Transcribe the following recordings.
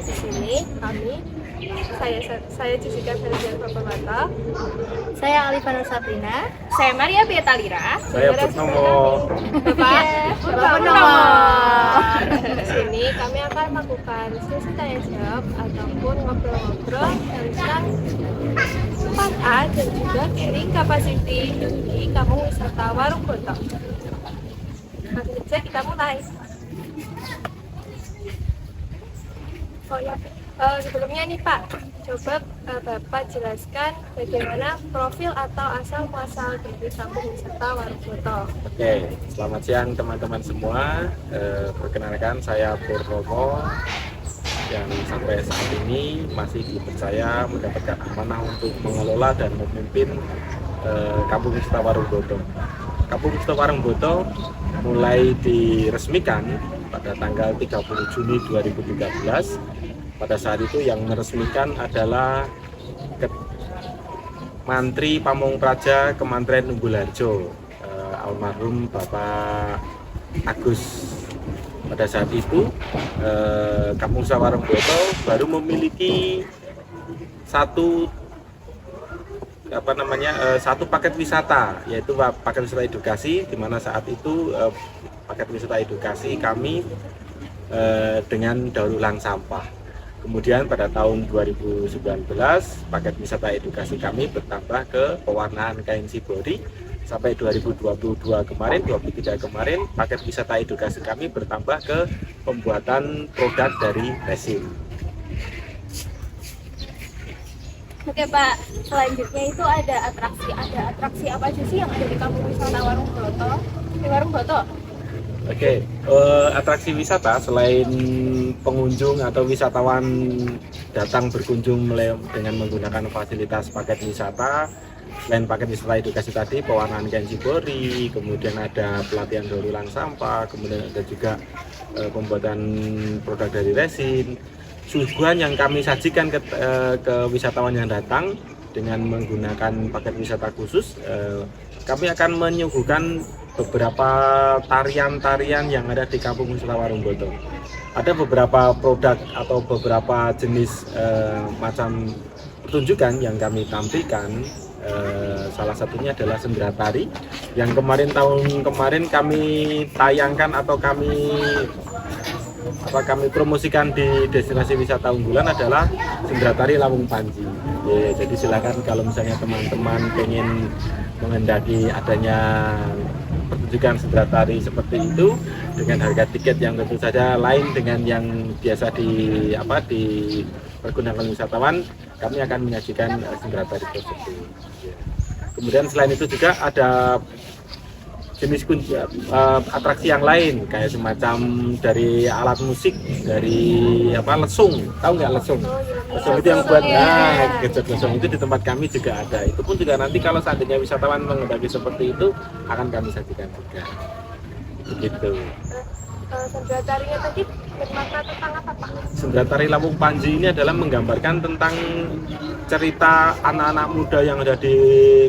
di sini saya Jessica Felicia Papamata. Saya Alifana Sabrina. Saya Maria Betalira. Saya Purnomo. Bapak Purnomo. Di sini kami akan melakukan sesi tanya jawab ataupun ngobrol-ngobrol tentang 4A dan juga carrying capacity di Kampung Wisata Warung Boto. Langsung saja kita mulai. Oh ya, sebelumnya nih Pak, coba Bapak jelaskan bagaimana profil atau asal muasal dari Kampung Wisata Warung Boto. Oke, selamat siang teman-teman semua. Perkenalkan saya Purnomo yang sampai saat ini masih dipercaya mendapatkan amanah untuk mengelola dan memimpin Kampung Wisata Warung Boto. Kampung Wisata Warung Boto mulai diresmikan pada tanggal 30 Juni 2013. Pada saat itu yang meresmikan adalah Mantri Pamungpraja Kementerian Umbul-Harjo, almarhum Bapak Agus. Pada saat itu Kampung Wisata Warung Boto baru memiliki satu paket wisata, yaitu paket wisata edukasi, di mana saat itu paket wisata edukasi kami dengan daur ulang sampah. Kemudian pada tahun 2019 paket wisata edukasi kami bertambah ke pewarnaan kain shibori. Sampai 2022 kemarin, 23 kemarin, paket wisata edukasi kami bertambah ke pembuatan produk dari resin. Oke Pak, selanjutnya itu ada atraksi apa aja sih yang ada di Kampung Wisata Warung Boto? Di Warung Boto? Oke, atraksi wisata selain pengunjung atau wisatawan datang berkunjung dengan menggunakan fasilitas paket wisata, selain paket wisata edukasi tadi, pewarnaan kain shibori, kemudian ada pelatihan daur ulang sampah, kemudian ada juga pembuatan produk dari resin. Suguhan yang kami sajikan ke wisatawan yang datang dengan menggunakan paket wisata khusus, kami akan menyuguhkan beberapa tarian-tarian yang ada di Kampung Wisata Warung Boto. Ada beberapa produk atau beberapa jenis macam pertunjukan yang kami tampilkan. Salah satunya adalah sendera tari yang tahun kemarin kami tayangkan atau kami promosikan di destinasi wisata unggulan adalah sendera tari Lawung Panji. Jadi silakan kalau misalnya teman-teman pengen menghendaki adanya pertunjukan sendera tari seperti itu dengan harga tiket yang tentu saja lain dengan yang biasa dipergunakan wisatawan, kami akan menyajikan sendera tari tersebut. Kemudian selain itu juga ada jenis atraksi yang lain kayak semacam dari alat musik dari lesung, tahu nggak lesung? Lesung itu yang buat gejek lesung itu di tempat kami juga ada. Itu pun juga nanti kalau seandainya wisatawan menghendaki seperti itu akan kami sajikan juga. Begitu. Sendera tarinya tadi bermakna tentang apa Pak? Sendera tari Lawung Panji ini adalah menggambarkan tentang cerita anak-anak muda yang ada di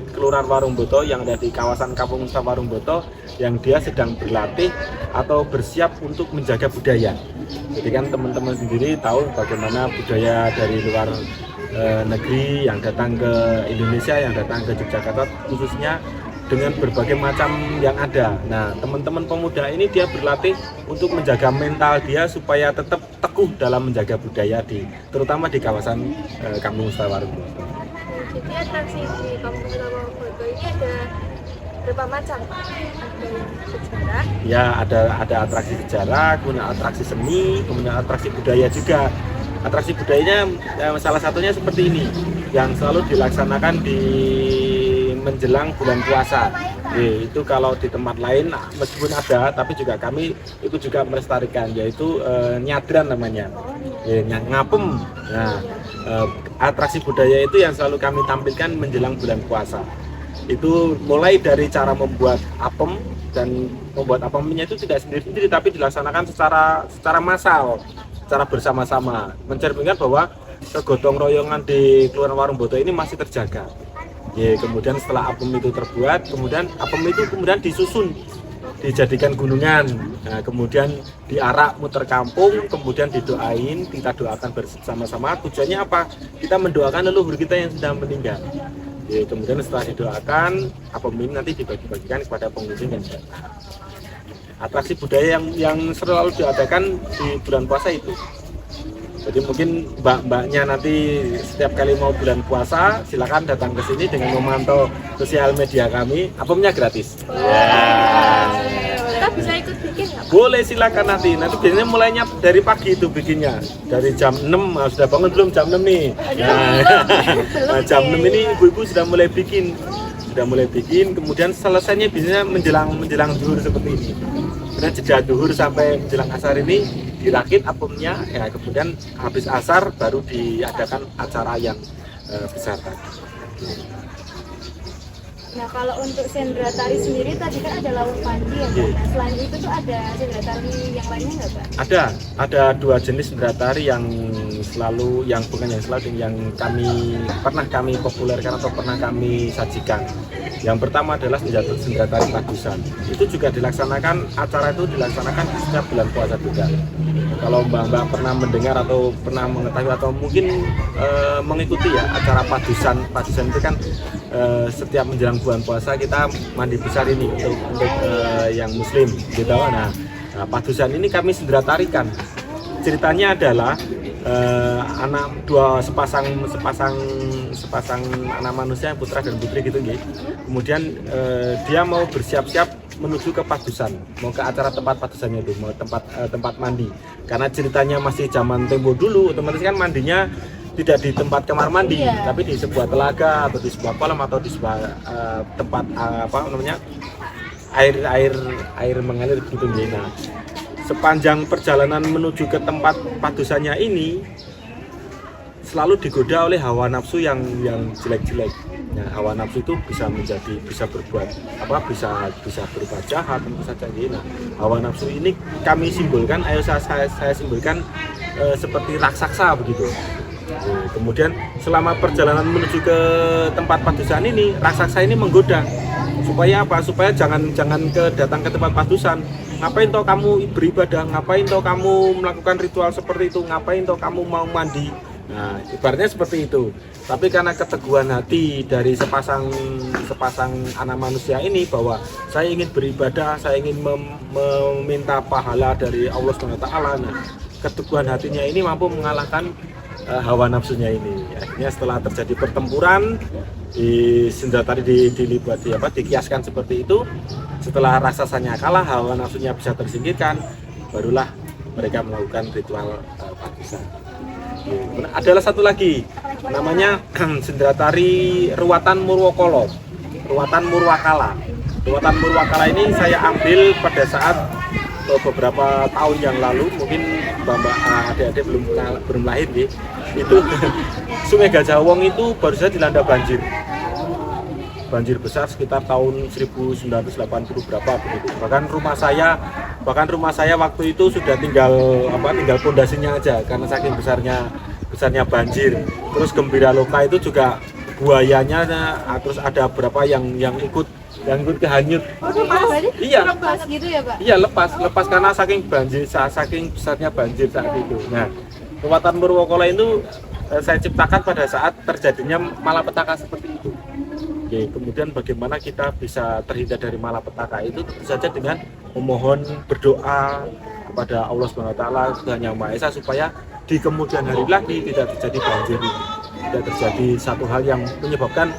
Kelurahan Warung Boto, yang ada di kawasan Kampung Wisata Warung Boto, yang dia sedang berlatih atau bersiap untuk menjaga budaya. Jadi kan teman-teman sendiri tahu bagaimana budaya dari luar negeri yang datang ke Indonesia, yang datang ke Yogyakarta khususnya, dengan berbagai macam yang ada. Nah, teman-teman pemuda ini dia berlatih untuk menjaga mental dia supaya tetap teguh dalam menjaga budaya terutama di kawasan Kampung Wisata Warung Boto. Jadi atraksi di Kampung Wisata Warung Boto ini ada berapa macam Pak? Ada yang sejarah? Ya, ada atraksi sejarah, kemudian atraksi seni, kemudian atraksi budaya juga. Atraksi budayanya salah satunya seperti ini, yang selalu dilaksanakan di menjelang bulan puasa. Itu kalau di tempat lain meskipun ada, tapi juga kami itu juga melestarikan, yaitu nyadran namanya, ngapem. Nah, atraksi budaya itu yang selalu kami tampilkan menjelang bulan puasa. Itu mulai dari cara membuat apem, dan membuat apemnya itu tidak sendiri-sendiri tapi dilaksanakan secara massal, secara bersama-sama, mencerminkan bahwa kegotong royongan di Kelurahan Warung Boto ini masih terjaga. Kemudian setelah apem itu terbuat, kemudian apem itu kemudian disusun dijadikan gunungan. Nah, kemudian diarak muter kampung, kemudian didoain, kita doakan bersama-sama. Tujuannya apa? Kita mendoakan leluhur kita yang sudah meninggal. Ya, kemudian setelah didoakan, apem ini nanti dibagi-bagikan kepada pengunjung yang datang. Atraksi budaya yang selalu diadakan di bulan puasa itu. Jadi mungkin mbak-mbaknya nanti setiap kali mau bulan puasa silakan datang ke sini dengan memantau sosial media kami. Apemnya gratis. Kita bisa ikut bikin nggak? Boleh, silakan nanti biasanya mulainya dari pagi itu bikinnya. Dari jam 6, sudah bangun belum jam 6 nih? Nah, jam 6 ini ibu-ibu sudah mulai bikin. Kemudian selesainya biasanya menjelang zuhur seperti ini. Kemudian jeda zuhur sampai menjelang asar ini dirakit apemnya, ya kemudian habis asar baru diadakan acara yang besar tadi. Nah, kalau untuk sendera tari sendiri tadi kan ada lawung pandi ya, Pak. Nah, selain itu tuh ada sendera tari yang lainnya nggak, Pak? Ada 2 jenis sendera tari yang pernah kami populerkan atau pernah kami sajikan. Yang pertama adalah sendera tari padusan. Itu juga acara itu dilaksanakan di setiap bulan puasa juga. Kalau mbak-mbak pernah mendengar atau pernah mengetahui atau mungkin mengikuti ya acara padusan itu kan setiap menjelang bulan puasa kita mandi besar ini untuk yang muslim gitu. Nah, padusan ini kami sendera tarikan. Ceritanya adalah sepasang anak manusia, putra dan putri gitu nggih. Kemudian dia mau bersiap-siap menuju ke padusan, mau ke acara tempat padusannya itu, mau tempat mandi. Karena ceritanya masih zaman tempo dulu, otomatis kan mandinya tidak di tempat kamar mandi, tapi di sebuah telaga atau di sebuah kolam atau di sebuah tempat air mengalir gitu nggih. Nah, sepanjang perjalanan menuju ke tempat padusannya ini selalu digoda oleh hawa nafsu yang jelek-jelek. Nah, hawa nafsu itu bisa berbuat bisa berupa jahat tentu saja. Nah, hawa nafsu ini kami simbolkan, saya simbolkan seperti raksasa begitu. Kemudian selama perjalanan menuju ke tempat padusan ini, raksasa ini menggoda supaya apa? Supaya jangan datang ke tempat padusan. Ngapain toh kamu beribadah? Ngapain toh kamu melakukan ritual seperti itu? Ngapain toh kamu mau mandi? Nah, ibaratnya seperti itu. Tapi karena keteguhan hati dari sepasang anak manusia ini bahwa saya ingin beribadah, saya ingin meminta pahala dari Allah SWT. Nah, keteguhan hatinya ini mampu mengalahkan hawa nafsunya ini. Akhirnya setelah terjadi pertempuran di sendera tari dikiaskan seperti itu. Setelah raksasanya kalah, hawa nafsunya bisa tersingkirkan, barulah mereka melakukan ritual padusan. Adalah satu lagi, namanya sendera tari Ruwatan Murwakala. Ruwatan Murwakala ini saya ambil pada saat beberapa tahun yang lalu, mungkin mbak adik-adik belum lahir nih. Itu Sungai Gajah Wong itu baru saja dilanda banjir besar sekitar tahun 1980 berapa begitu. Bahkan rumah saya waktu itu sudah tinggal pondasinya aja karena saking besarnya banjir. Terus Gembira Loka itu juga buayanya, terus ada beberapa yang ikut kehanyut. Iya. Lepas gitu ya, Pak? Iya, lepas karena saking besarnya banjir saat itu. Nah, Ruwatan Murwakala itu saya ciptakan pada saat terjadinya malapetaka seperti itu. Oke, kemudian bagaimana kita bisa terhindar dari malapetaka itu tentu saja dengan memohon berdoa kepada Allah SWT, Tuhan Yang Maha Esa, supaya di kemudian hari lagi tidak terjadi banjir ini, tidak terjadi satu hal yang menyebabkan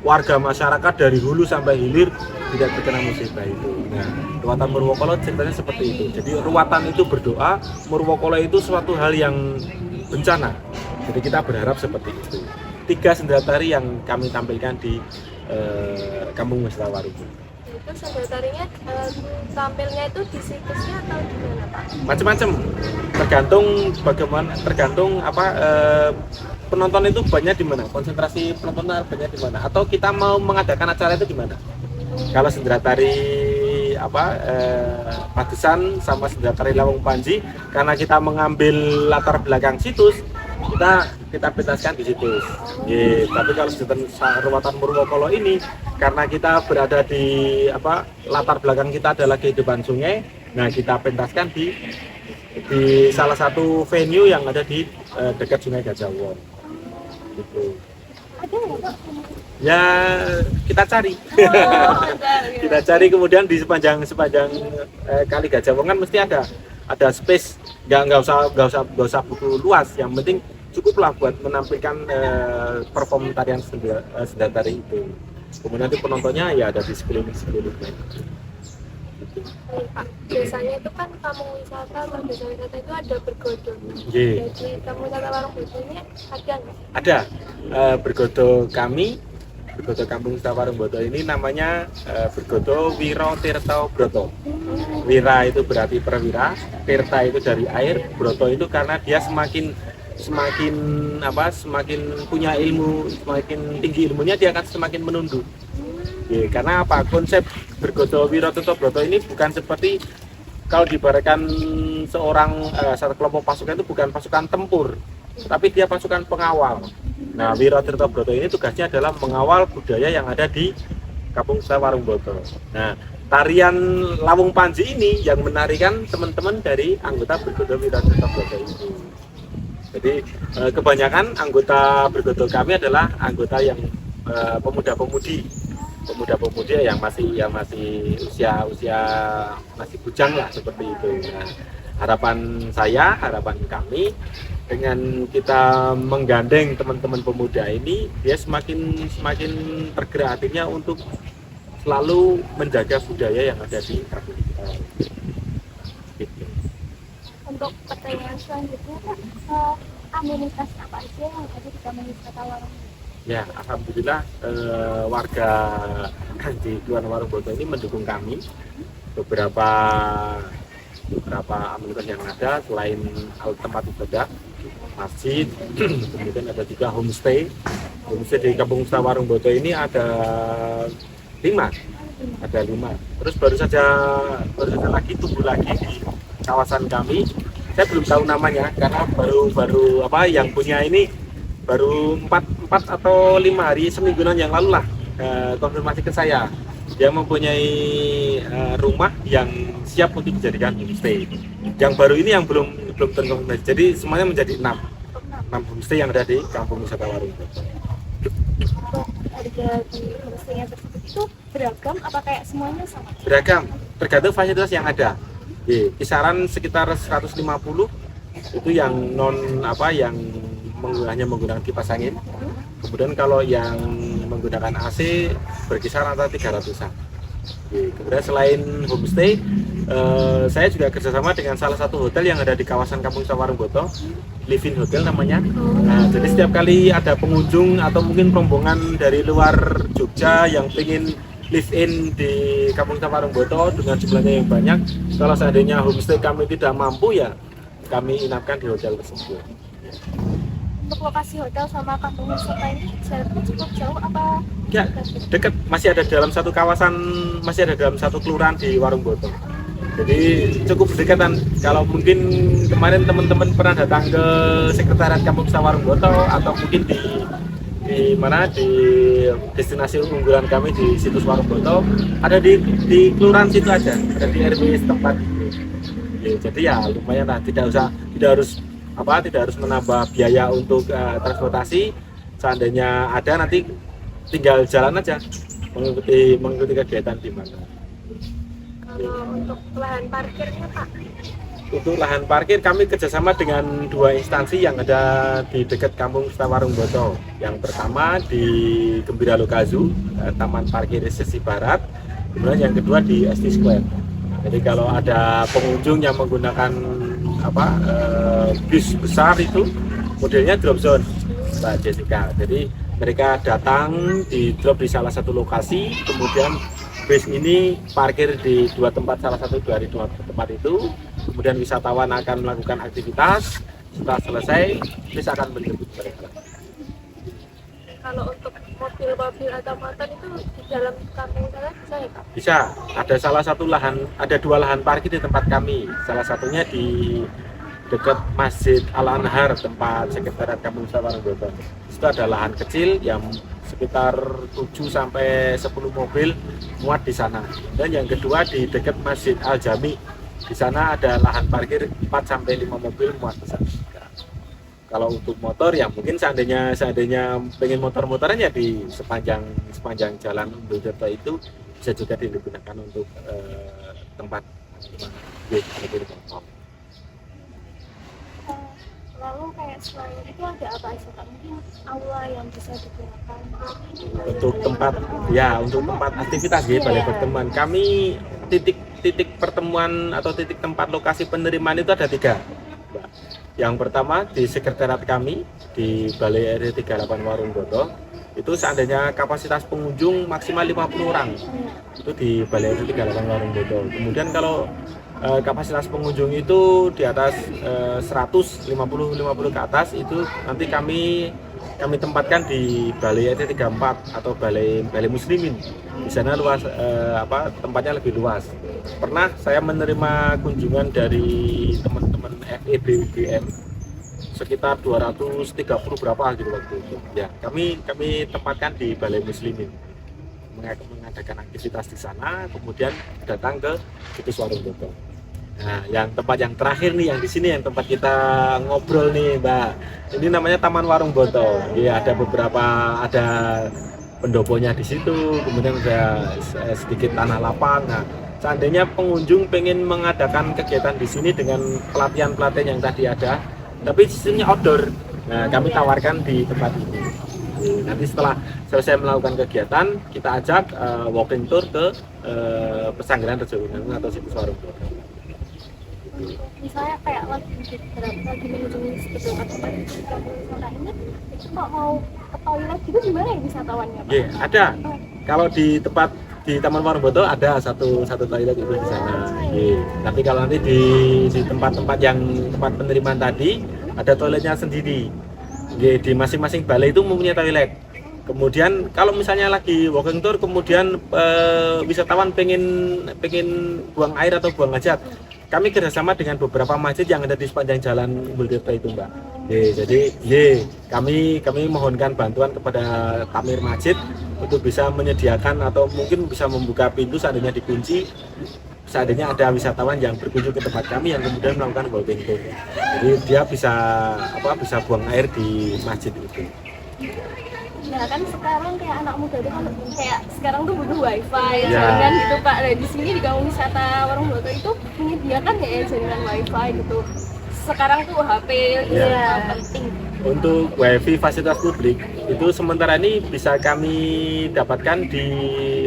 warga masyarakat dari hulu sampai hilir tidak terkena musibah itu. Nah, Ruwatan Murwakala ceritanya seperti itu. Jadi ruwatan itu berdoa, Murwakala itu suatu hal yang bencana. Jadi kita berharap seperti itu. 3 sendera tari yang kami tampilkan di Kampung Mesra Waruku. Itu sendera tarinya tampilnya itu di situsnya atau di mana, Pak? Macam-macam, tergantung penonton itu banyak di mana, konsentrasi penonton banyak di mana, atau kita mau mengadakan acara itu di mana. Kalau sendera tari padusan sama sendera tari Lawung Panji, karena kita mengambil latar belakang situs, kita pentaskan di situ. Tapi kalau di Ruwatan Purwokolo ini, karena kita berada di latar belakang kita adalah kehidupan sungai, nah kita pentaskan di salah satu venue yang ada di dekat Sungai Gajah-Wong. Gitu. Ada nggak Pak? Ya kita cari. Kita cari, kemudian di sepanjang kali Gajah-Wong kan mesti ada space, nggak usah butuh luas, yang penting cukuplah buat menampilkan perform tarian sendal tari itu. Kemudian nanti penontonnya ya ada di sekeliling-sekelilingnya. Gitu. Pak, biasanya itu kan kampung wisata atau desa wisata itu ada bergodo. Yeah. Jadi kampung wisata Warung Boto ini ada nggak? Ada bergodo Kampung Wisata Warung Boto ini namanya bergodo Wiro Tirta Broto. Wira itu berarti perwira, Tirta itu dari air, Broto itu karena dia semakin punya ilmu, semakin tinggi ilmunya dia akan semakin menunduk. Ya, karena apa? Konsep bergodo Wiro Tirta Broto ini bukan seperti kalau diibaratkan satu kelompok pasukan itu bukan pasukan tempur, tapi dia pasukan pengawal. Nah, Wiro Tirta Broto ini tugasnya adalah mengawal budaya yang ada di Kampung Wisata Warung Boto. Nah, tarian Lawung Panji ini yang menarikan teman-teman dari anggota bergodo Wiro Tirta Broto itu. Jadi kebanyakan anggota bergodo kami adalah anggota yang pemuda-pemudi yang masih usia masih bujang lah, seperti itu. Nah, harapan kami dengan kita menggandeng teman-teman pemuda ini, dia semakin tergerak hatinya untuk selalu menjaga budaya yang ada di kampung kita. Gitu. Untuk pertanyaan selanjutnya Pak, amenitas apa aja yang ada di Kampung Wisata Warung Boto? Ya, alhamdulillah warga di Kelurahan Warung Boto ini mendukung kami. Beberapa amenitas yang ada selain tempat ibadah, masjid, kemudian ada juga homestay di Kampung Wisata Warung Boto ini ada 5. Terus baru saja lagi tumbuh lagi di kawasan kami. Saya belum tahu namanya karena baru yang punya ini baru 4 atau 5 hari, semingguan yang lalu lah konfirmasi ke saya. Dia mempunyai rumah yang siap untuk dijadikan homestay. Yang baru ini yang belum terkonfirmasi. Jadi semuanya menjadi 6 homestay yang ada di Kampung Wisata Warung Boto. Harga di homestay tersebut itu beragam apa kayak semuanya sama? Beragam, tergantung fasilitas yang ada. Kisaran sekitar 150 itu yang hanya menggunakan kipas angin. Kemudian kalau yang menggunakan AC berkisar antara 300-an. Kemudian selain homestay, saya juga kerjasama dengan salah satu hotel yang ada di kawasan Kampung Wisata Warung Boto, Live-in Hotel namanya. Nah, jadi setiap kali ada pengunjung atau mungkin rombongan dari luar Jogja yang ingin live-in di Kampung Wisata Warung Boto dengan jumlahnya yang banyak, kalau seandainya homestay kami tidak mampu, ya kami inapkan di hotel tersebut. Untuk lokasi hotel sama kampung wisata ini jaraknya cukup jauh apa? Ya, dekat, masih ada dalam satu kawasan, masih ada dalam satu kelurahan di Warung Boto. Jadi cukup berdekatan. Kalau mungkin kemarin teman-teman pernah datang ke sekretariat Kampung Wisata Warung Boto atau mungkin di destinasi unggulan kami di situs Warung Boto, ada di kelurahan situ aja, ada di RW setempat. Jadi ya lumayan lah, tidak harus menambah biaya untuk transportasi. Seandainya ada, nanti tinggal jalan aja mengikuti kegiatan di mana. Kalau untuk lahan parkirnya Pak? Untuk lahan parkir kami kerjasama dengan 2 instansi yang ada di dekat Kampung Wisata Warung Boto. Yang pertama di Gembira Lokazu, Taman Parkir Sisi Barat. Kemudian yang kedua di SD Square. Jadi kalau ada pengunjung yang menggunakan bis besar itu, modelnya drop zone, Mbak Jessica. Jadi mereka datang di drop di salah satu lokasi, kemudian bis ini parkir di 2 tempat, salah satu dari 2 tempat itu. Kemudian wisatawan akan melakukan aktivitas. Setelah selesai, bis akan menjemput mereka. Kalau untuk mobil-mobil atau motor itu di dalam kampung wisata bisa ya Pak? Bisa. Ada 2 lahan parkir di tempat kami. Salah satunya di dekat Masjid Al-Anhar, tempat sekretariat Kampung Wisata Warungboto. Itu ada lahan kecil yang sekitar 7 sampai 10 mobil muat di sana. Dan yang kedua di dekat Masjid Al-Jami. Di sana ada lahan parkir 4 sampai 5 mobil muat di sana. Kalau untuk motor ya mungkin seandainya pengen motor-motoran ya di sepanjang jalan Bojokerto itu bisa juga digunakan untuk tempat motor. Lalu kayak selain itu ada apa aja Kak? Mungkin aula yang bisa digunakan Untuk tempat aktivitas ya, balai pertemuan. Kami titik pertemuan atau titik tempat lokasi penerimaan itu ada 3. Yang pertama di sekretariat kami di Balai RW 38 Warungboto. Itu seandainya kapasitas pengunjung maksimal 50 orang. Itu di Balai RW 38 Warungboto. Kemudian kalau kapasitas pengunjung itu di atas 150 ke atas, itu nanti kami tempatkan di Balai RT 34 atau Balai Muslimin. Di sana luas tempatnya lebih luas. Pernah saya menerima kunjungan dari teman-teman FEB UGM sekitar 230 berapa gitu waktu itu. Ya, kami tempatkan di Balai Muslimin. Mengadakan aktivitas di sana, kemudian datang ke situs Warungboto. Nah, yang tempat yang terakhir nih, yang di sini yang tempat kita ngobrol nih, Mbak. Ini namanya Taman Warungboto. Ya, ada pendoponya di situ, kemudian ada sedikit tanah lapang. Nah, seandainya pengunjung pengen mengadakan kegiatan di sini dengan pelatihan yang tadi ada, tapi sistemnya outdoor. Nah, kami tawarkan di tempat ini. Nanti setelah selesai melakukan kegiatan, kita ajak walking tour ke Pesanggeran Rejowinangun atau situs Warungboto. Misalnya kayak lagi mengunjungi beberapa tempat di kampung wisata ini, itu kok mau ke toilet gitu gimana ya wisatawannya Pak? Ada. Kalau di Taman Warungboto ada satu toilet itu di sana. Tapi kalau nanti di tempat-tempat tempat penerimaan tadi ada toiletnya sendiri. Di masing-masing balai itu mempunyai toilet. Kemudian kalau misalnya lagi walking tour, kemudian wisatawan pengen buang air atau buang hajat, kami kerjasama dengan beberapa masjid yang ada di sepanjang jalan Bojokerto itu, Mbak. Jadi kami mohonkan bantuan kepada takmir masjid untuk bisa menyediakan atau mungkin bisa membuka pintu seandainya dikunci, seandainya ada wisatawan yang berkunjung ke tempat kami yang kemudian melakukan walking tour. Jadi dia bisa buang air di masjid itu. Nah kan sekarang kayak anak muda itu kan kayak sekarang tuh butuh wifi, jaringan gitu Pak. Nah di sini di Kampung Wisata Warungboto itu menyediakan nggak ya jaringan wifi gitu? Sekarang tuh HP penting. Untuk wifi fasilitas publik itu sementara ini bisa kami dapatkan di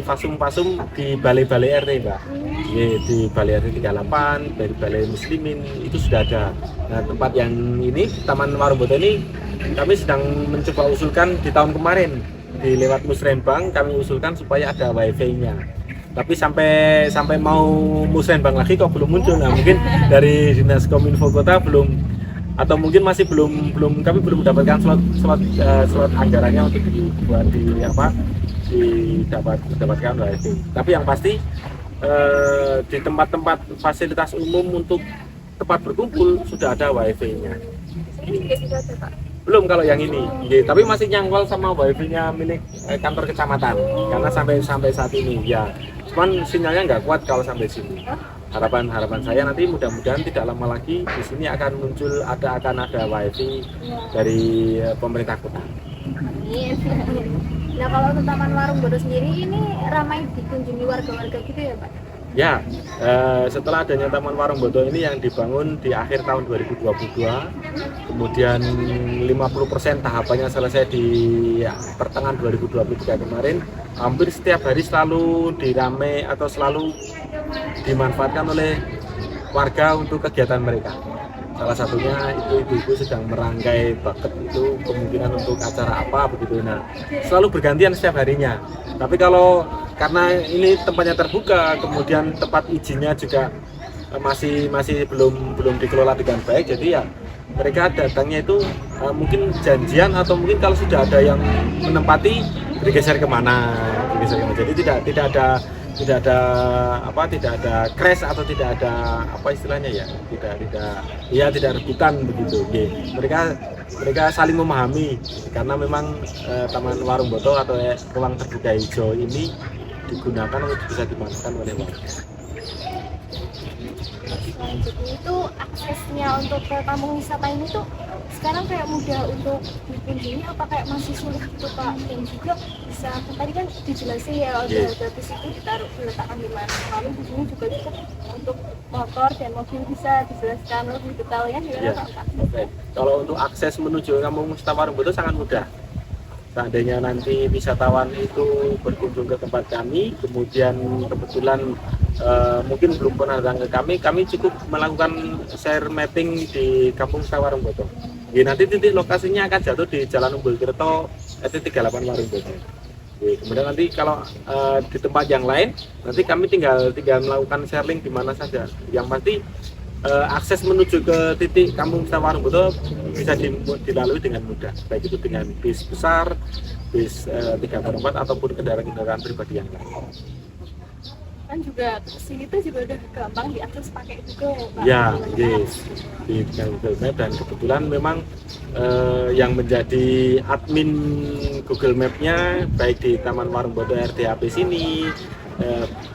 fasum-fasum di balai-balai RT, Mbak. Di Balai RT 38, dari Balai Muslimin itu sudah ada. Nah, tempat yang ini Taman Warungboto ini kami sedang mencoba usulkan di tahun kemarin di lewat Musrenbang kami usulkan supaya ada wifi-nya. Tapi sampai mau Musrenbang lagi kok belum muncul. Nah, mungkin dari Dinas Kominfo Kota belum, atau mungkin masih belum kami belum mendapatkan slot anggarannya untuk didapatkan wifi. Tapi yang pasti di tempat-tempat fasilitas umum untuk tempat berkumpul sudah ada wifi-nya. Ini juga sudah ada Pak. Belum kalau yang ini, tapi masih nyangkol sama wifi-nya milik kantor kecamatan karena sampai saat ini ya. Cuman sinyalnya nggak kuat kalau sampai sini. Harapan saya nanti mudah-mudahan tidak lama lagi di sini akan muncul akan ada wifi dari pemerintah kota. Nah kalau untuk Taman Warungboto sendiri ini ramai dikunjungi warga-warga gitu ya Pak? Ya, setelah adanya Taman Warungboto ini yang dibangun di akhir tahun 2022, kemudian 50% tahapannya selesai di pertengahan 2023 kemarin, hampir setiap hari selalu dirame atau selalu dimanfaatkan oleh warga untuk kegiatan mereka. Salah satunya itu ibu-ibu sedang merangkai bucket itu kemungkinan untuk acara apa begitu. Nah, selalu bergantian setiap harinya. Tapi karena ini tempatnya terbuka, kemudian tempat izinnya juga masih belum dikelola dengan baik, jadi ya mereka datangnya itu mungkin janjian atau mungkin kalau sudah ada yang menempati bergeser kemana. Jadi tidak tidak ada crash atau tidak ada apa istilahnya ya, tidak rebutan begitu. Oke. Mereka saling memahami karena memang Taman Warung Boto atau ruang terbuka hijau ini digunakan untuk bisa dimanfaatkan oleh warga. Selanjutnya itu aksesnya untuk ke kampung wisata ini tuh sekarang kayak mudah untuk dikunjungi apa kayak masih sulit gitu Pak? Dan juga bisa, tadi kan dijelasin ya ada bus itu diletakkan di mana, lalu di sini juga cukup untuk motor dan mobil, bisa dijelaskan lebih detailnya gimana Pak? Oke. Kalau untuk akses menuju kampung wisata Warung Boto sangat mudah. Seandainya nanti wisatawan itu berkunjung ke tempat kami, kemudian kebetulan mungkin belum pernah datang ke kami cukup melakukan share mapping di kampung wisata Warung Boto. Nanti titik lokasinya akan jatuh di Jalan Umbul Tirto RT 38 Warung Boto. Kemudian nanti kalau di tempat yang lain, nanti kami tinggal melakukan share link di mana saja. Yang pasti akses menuju ke titik kampung wisata Warung Boto bisa dilalui dengan mudah, baik itu dengan bis besar, bis 3/4 ataupun kendaraan pribadi yang lain. Kan juga sini tuh juga udah gampang diakses pakai Google Pak. Ya, yes, di Google Map, dan kebetulan memang yang menjadi admin Google Map-nya baik di Taman Warung Boto RDAP sini,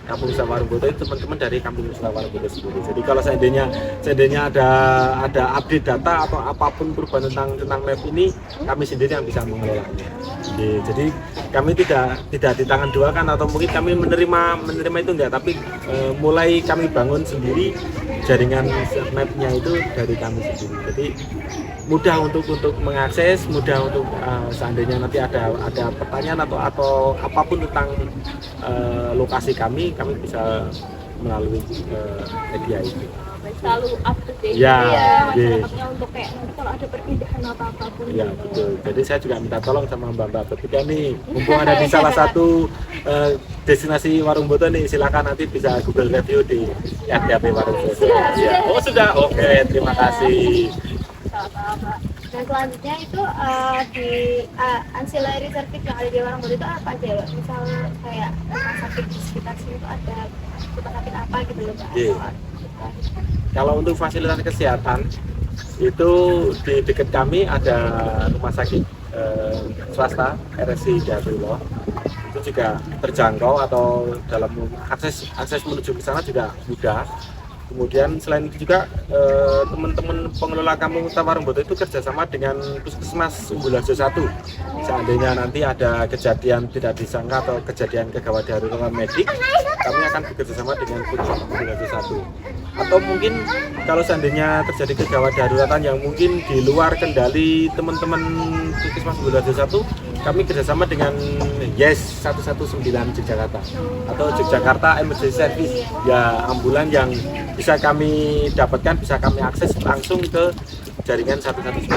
kampung wisata Warung Boto itu teman-teman dari kampung wisata Warung Boto sendiri. Jadi kalau seandainya ada update data atau apapun perubahan tentang map ini, kami sendiri yang bisa mengelolanya. Jadi kami tidak di tangan dua kan, atau mungkin kami menerima itu enggak, tapi mulai kami bangun sendiri jaringan mapnya itu dari kami sendiri. Jadi mudah untuk mengakses, mudah untuk seandainya nanti ada pertanyaan atau apapun tentang lokasi kami bisa melalui media itu. Selalu up to date ya, masyarakatnya untuk kayak nanti kalau ada perpindahan atau apapun. Ya betul. Jadi saya juga minta tolong sama mbak-mbak bertiga nih, mumpung ada di salah satu destinasi Warung Boto nih, silakan nanti bisa Google review di RDAP Warung Boto. Ya. Oh sudah, oke, terima kasih. Dan selanjutnya itu di ancillary service yang ada di Warung Boto itu apa aja Pak? Misal kayak rumah sakit di sekitar sini itu ada rumah sakit apa gitu loh Pak? Kalau untuk fasilitas kesehatan itu di dekat kami ada rumah sakit swasta RSI Darullah, itu juga terjangkau atau dalam akses menuju ke sana juga mudah. Kemudian selain itu juga teman-teman pengelola kampung wisata Warung Boto itu kerjasama dengan Puskesmas Umbul Harjo 1. Seandainya nanti ada kejadian tidak disangka atau kejadian kegawat darurat medik, kami akan bekerjasama dengan Puskesmas Umbul Harjo 1. Atau mungkin kalau seandainya terjadi kegawat daruratan yang mungkin di luar kendali teman-teman Puskesmas Umbul Harjo 1, kami kerjasama dengan YES 119 Yogyakarta atau Yogyakarta Emergency Service, ya ambulan yang bisa kami dapatkan, bisa kami akses langsung ke jaringan 119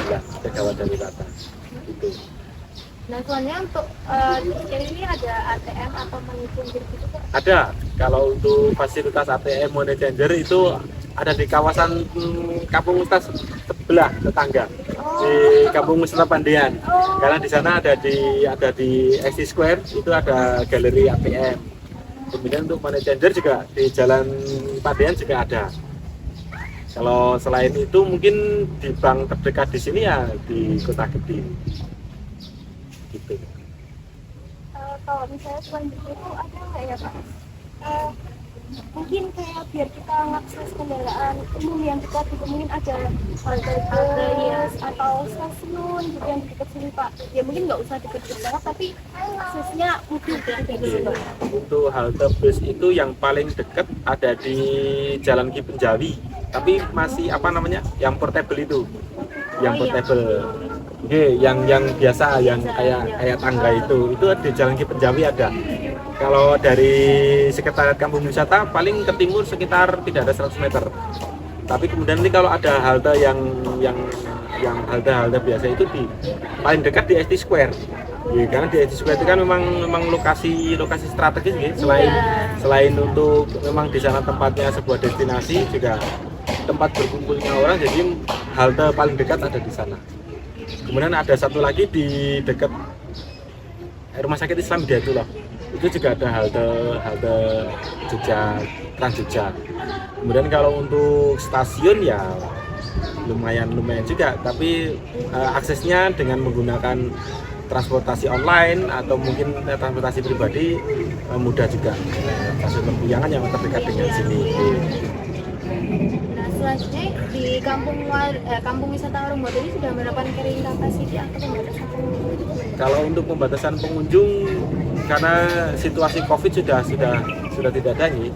kegawat daruratan gitu. Nah soalnya untuk ini ada ATM atau money changer gitu Pak? Ada. Kalau untuk fasilitas ATM money changer itu ada di kawasan kampung wisata sebelah tetangga, di kampung wisata Pandean. Karena di sana ada di SC Square itu ada galeri ATM. Kemudian untuk money changer juga di Jalan Pandean juga ada. Kalau selain itu mungkin di bank terdekat di sini ya di Kota Kediri. Gitu. Kalau misalnya selanjutnya itu ada nggak ya Pak? Mungkin kayak biar kita mengakses kendaraan umum yang dekat gitu, mungkin ada halte bus atau stasiun gitu yang dekat sini Pak. Ya mungkin nggak usah dekat banget, tapi aksesnya mudah gitu. Untuk halte bus itu yang paling dekat ada di Jalan Ki Penjawi, tapi masih yang portable itu, yang portable. Oke, yang biasa, yang kayak tangga itu di Jalan Ki Penjawi ada. Kalau dari sekretariat kampung wisata paling ke timur sekitar tidak ada 100 meter. Tapi kemudian nanti kalau ada halte yang halte biasa itu paling dekat di ST Square. Ya, karena di ST Square itu kan memang lokasi strategis gitu. Selain untuk memang di sana tempatnya sebuah destinasi, juga tempat berkumpulnya orang, jadi halte paling dekat ada di sana. Kemudian ada satu lagi di dekat Rumah Sakit Islam Hidayatullah. itu juga ada halte Jogja, Trans Jogja. Kemudian kalau untuk stasiun ya lumayan juga, tapi aksesnya dengan menggunakan transportasi online atau mungkin transportasi pribadi mudah juga. Stasiun Lempuyangan yang terdekat dengan sini. Nah, selanjutnya di kampung wisata Warungboto ini sudah menerapkan carrying capacity atau pembatasan pengunjung? Kalau untuk pembatasan pengunjung, karena situasi COVID sudah tidak ada nih,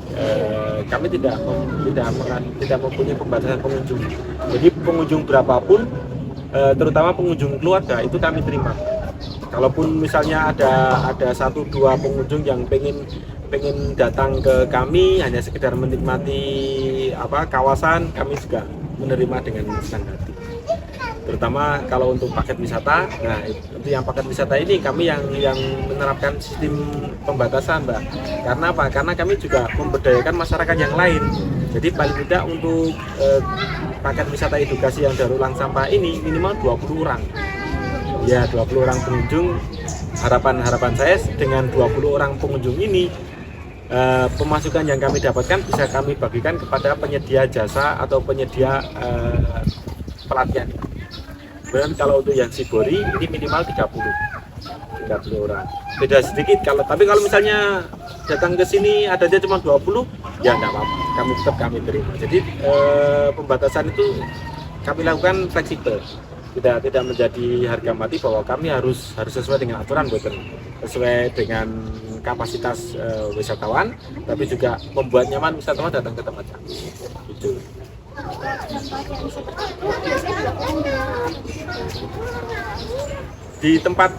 kami tidak mempunyai pembatasan pengunjung. Jadi pengunjung berapapun, terutama pengunjung keluarga itu kami terima. Kalaupun misalnya ada 1-2 pengunjung yang pengen datang ke kami hanya sekedar menikmati kawasan, kami juga menerima dengan senang hati. Terutama kalau untuk paket wisata, nah itu yang paket wisata ini kami yang menerapkan sistem pembatasan, Mbak. Karena apa? Karena kami juga memberdayakan masyarakat yang lain. Jadi paling tidak untuk paket wisata edukasi yang daur ulang sampah ini minimal 20 orang. Ya, 20 orang pengunjung. Harapan saya dengan 20 orang pengunjung ini pemasukan yang kami dapatkan bisa kami bagikan kepada penyedia jasa atau penyedia pelatihan. Kemudian kalau untuk yang Shibori ini minimal 30 orang. Beda sedikit tapi kalau misalnya datang ke sini adanya cuma 20, ya enggak apa-apa. Kami terima. Jadi pembatasan itu kami lakukan fleksibel. Tidak menjadi harga mati bahwa kami harus sesuai dengan aturan, betul, sesuai dengan kapasitas wisatawan, tapi juga membuat nyaman wisatawan datang ke tempat kami. Gitu. Di tempat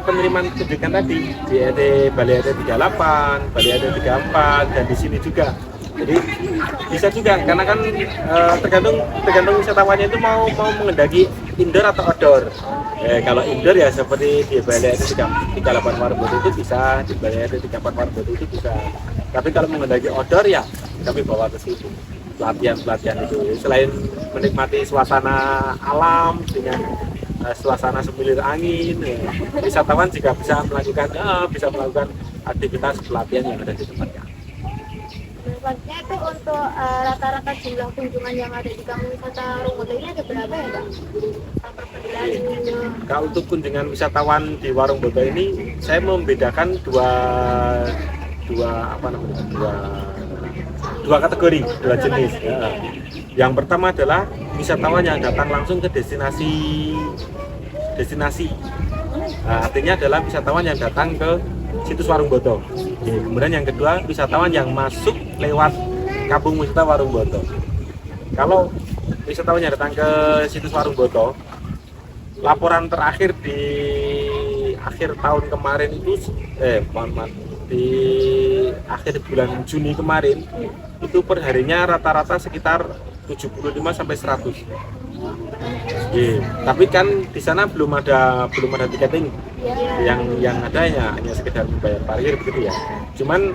penerimaan pendidikan tadi di Balai RT 38, Balai RT 34 dan di sini juga. Jadi bisa juga karena kan tergantung wisatawannya itu mau mengendaki indoor atau outdoor. Kalau indoor ya seperti di Balai RT 38 Warungboto itu bisa, di Balai RT 34 Warungboto itu bisa. Tapi kalau mengendaki outdoor ya kami bawa ke situ. Pelatihan itu selain menikmati suasana alam dengan suasana semilir angin, wisatawan juga bisa melakukan aktivitas pelatihan yang ada di tempat kami. Selanjutnya itu untuk rata-rata jumlah kunjungan yang ada di kampung wisata Warungboto ini ada berapa ya, Pak? Kalau untuk kunjungan wisatawan di Warungboto ini saya membedakan dua kategori, dua jenis. Yang pertama adalah wisatawan yang datang langsung ke destinasi. Artinya adalah wisatawan yang datang ke situs Warungboto. Kemudian yang kedua, wisatawan yang masuk lewat kampung wisata Warungboto. Kalau wisatawan yang datang ke situs Warungboto, laporan terakhir di akhir tahun kemarin itu di akhir bulan Juni kemarin itu perharinya rata-rata sekitar 75 sampai 100. Tapi kan di sana belum ada tiketing. Yang ada hanya sekedar membayar parkir begitu ya. Cuman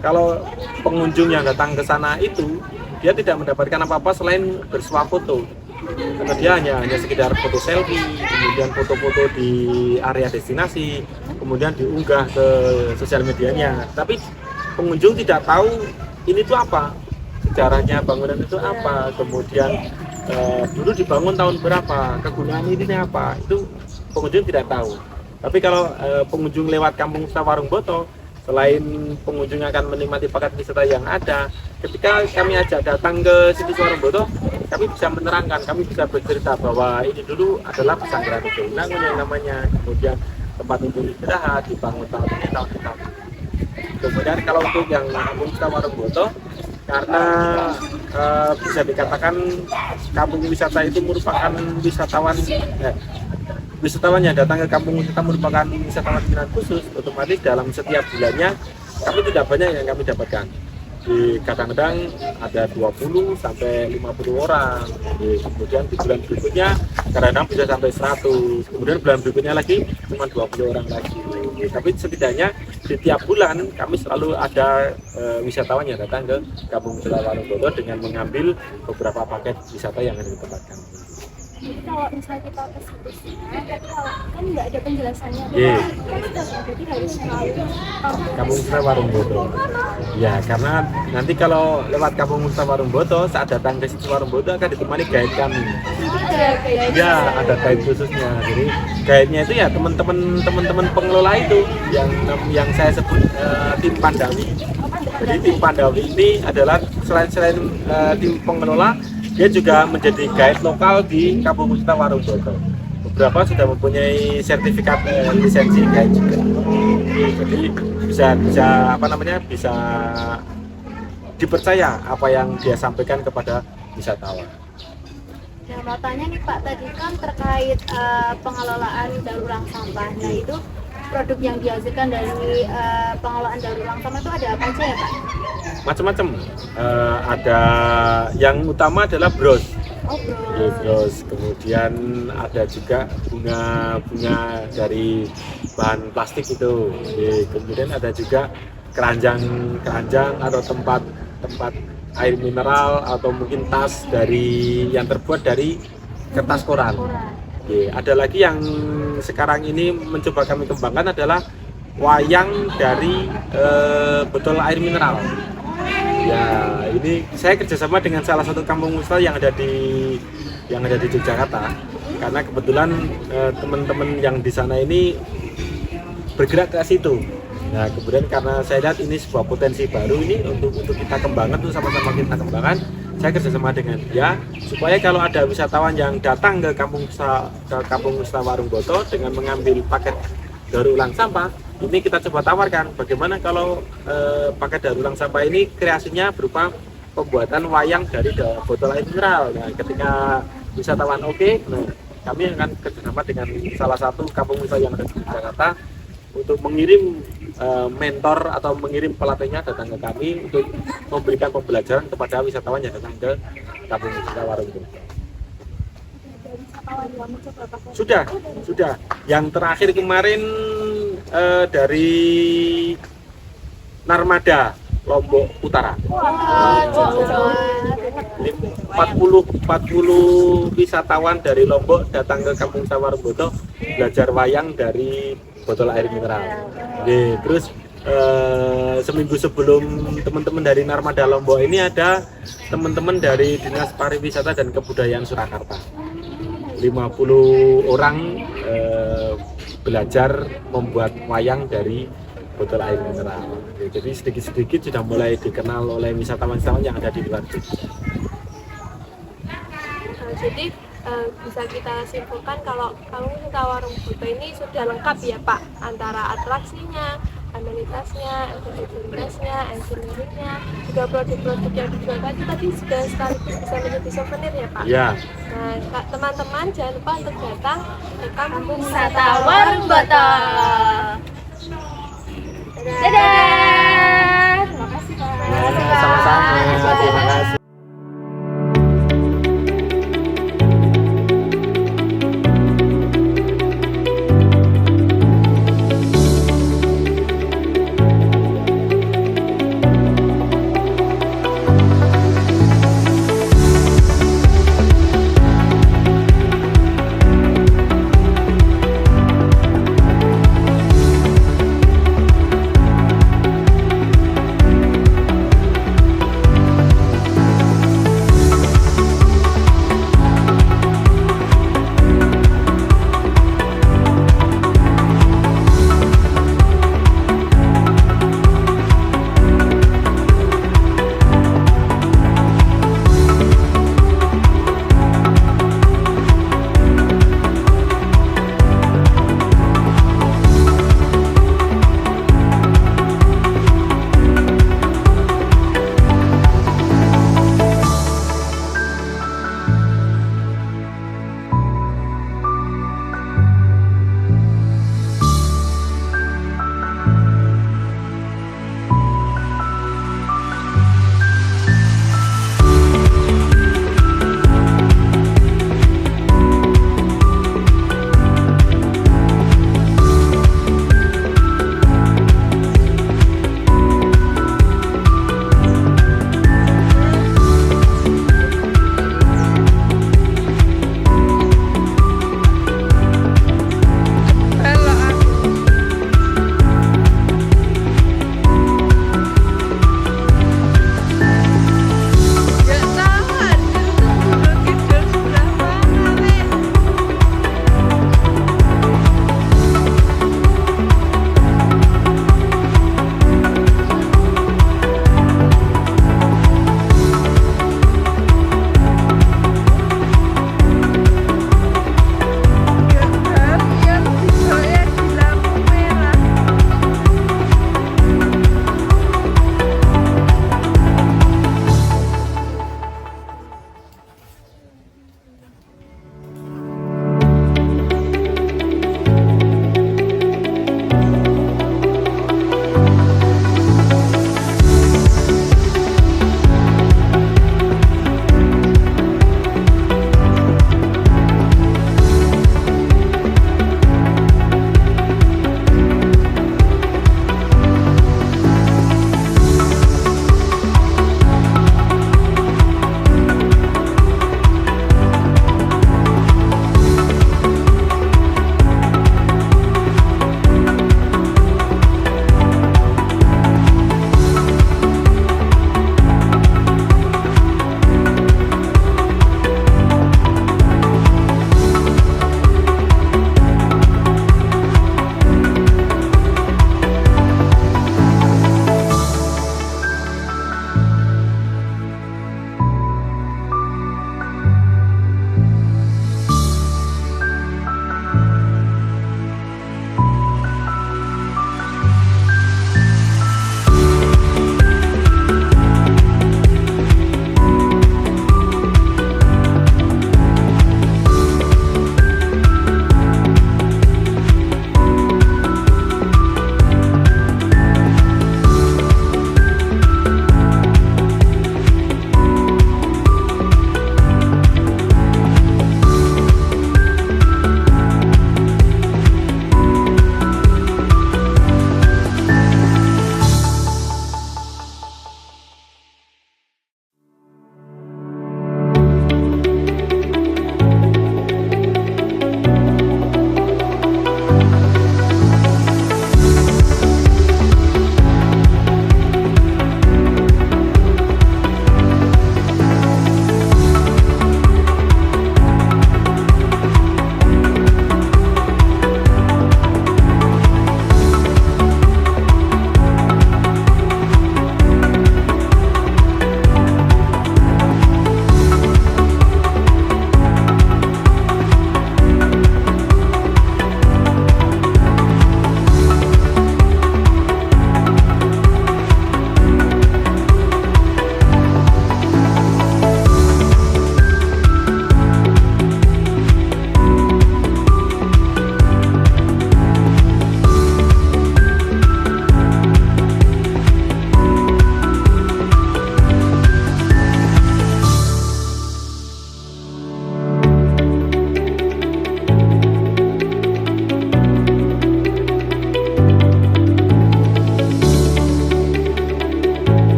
kalau pengunjung yang datang ke sana itu dia tidak mendapatkan apa-apa selain bersuah foto. Karena dia hanya sekedar foto selfie, kemudian foto-foto di area destinasi, kemudian diunggah ke sosial medianya. Tapi pengunjung tidak tahu ini tuh apa, sejarahnya bangunan itu apa, kemudian dulu dibangun tahun berapa, kegunaan ini apa, itu pengunjung tidak tahu. Tapi kalau pengunjung lewat kampung wisata Warungboto, selain pengunjung akan menikmati paket wisata yang ada, ketika kami ajak datang ke situs Warungboto, kami bisa menerangkan, kami bisa bercerita bahwa ini dulu adalah pesanggeran Tulungagung yang namanya, kemudian tempat untuk istirahat dibangun tahun ini. Kemudian kalau untuk yang kampung wisata Warungboto, karena bisa dikatakan kampung wisata itu merupakan wisatawan yang datang ke kampung wisata merupakan wisatawan minat khusus, otomatis dalam setiap bulannya kami tidak banyak yang kami dapatkan. Kadang-kadang ada 20 sampai 50 orang. Kemudian di bulan berikutnya kadang-kadang bisa sampai 100. Kemudian bulan berikutnya lagi cuma 20 orang lagi. Tapi setidaknya di tiap bulan kami selalu ada wisatawan yang datang ke kampung wisata Warungboto dengan mengambil beberapa paket wisata yang ada di tempat kami. Jadi kalau misalnya kita ke situsnya, tapi kalau kan nggak ada penjelasannya, Iya. jadi harus melalui Kampung Wisata Warung Boto. Ya, karena nanti kalau lewat Kampung Wisata Warung Boto, saat datang ke situ Warung Boto akan ditemani guide kami. Ya, ada guide khususnya. Jadi guide-nya itu ya teman-teman pengelola itu yang saya sebut tim Pandawi. Jadi tim Pandawi ini adalah selain tim pengelola, dia juga menjadi guide lokal di Kampung Wisata Warung Boto. Beberapa sudah mempunyai sertifikat lisensi guide juga. Jadi bisa bisa dipercaya apa yang dia sampaikan kepada wisatawan. Nah, mau tanya nih Pak, tadi kan terkait pengelolaan daur ulang sampah. Nah, itu produk yang dihasilkan dari pengelolaan daur ulang sampah itu ada apa aja ya Pak? Macam-macam. Ada yang utama adalah bros. Oh, Bros. Kemudian ada juga bunga dari bahan plastik itu. Kemudian ada juga keranjang atau tempat air mineral atau mungkin tas yang terbuat dari kertas koran. Ada lagi yang sekarang ini mencoba kami kembangkan adalah wayang dari botol air mineral. Ya, ini saya kerjasama dengan salah satu kampung wisata yang ada di Yogyakarta. Karena kebetulan teman-teman yang di sana ini bergerak ke situ. Nah, kemudian karena saya lihat ini sebuah potensi baru ini untuk kita kembangkan, untuk sama-sama kita kembangkan. Saya kerjasama dengan dia supaya kalau ada wisatawan yang datang ke Kampung Wisata Warung Boto dengan mengambil paket daur ulang sampah, ini kita coba tawarkan bagaimana kalau paket daur ulang sampah ini kreasinya berupa pembuatan wayang dari botol air mineral. Nah, ketika wisatawan nah, kami akan kerjasama dengan salah satu kampung wisata yang ada di Jakarta untuk mengirim mentor atau mengirim pelatihnya datang ke kami untuk memberikan pembelajaran kepada wisatawan yang datang ke Kampung Wisata Warung Boto. Sudah. Yang terakhir kemarin dari Narmada, Lombok Utara. 40 wisatawan dari Lombok datang ke Kampung Wisata Warung Boto belajar wayang dari botol air mineral. Terus seminggu sebelum teman-teman dari Narmada Lombok ini ada teman-teman dari Dinas Pariwisata dan Kebudayaan Surakarta. 50 orang belajar membuat wayang dari botol air mineral. Jadi sedikit-sedikit sudah mulai dikenal oleh wisatawan-wisatawan yang ada di luar Jogja. Jadi bisa kita simpulkan kalau Kampung Wisata Warung Boto ini sudah lengkap ya Pak, antara atraksinya, amenitasnya, aktivitasnya, engineeringnya, juga produk-produk yang dijual tadi sudah sekaligus bisa menjadi souvenir ya Pak. Ya. Nah, teman-teman jangan lupa untuk datang ke Kampung Wisata Warung Boto. Dadah. Terima kasih Pak. Sama-sama. Terima kasih.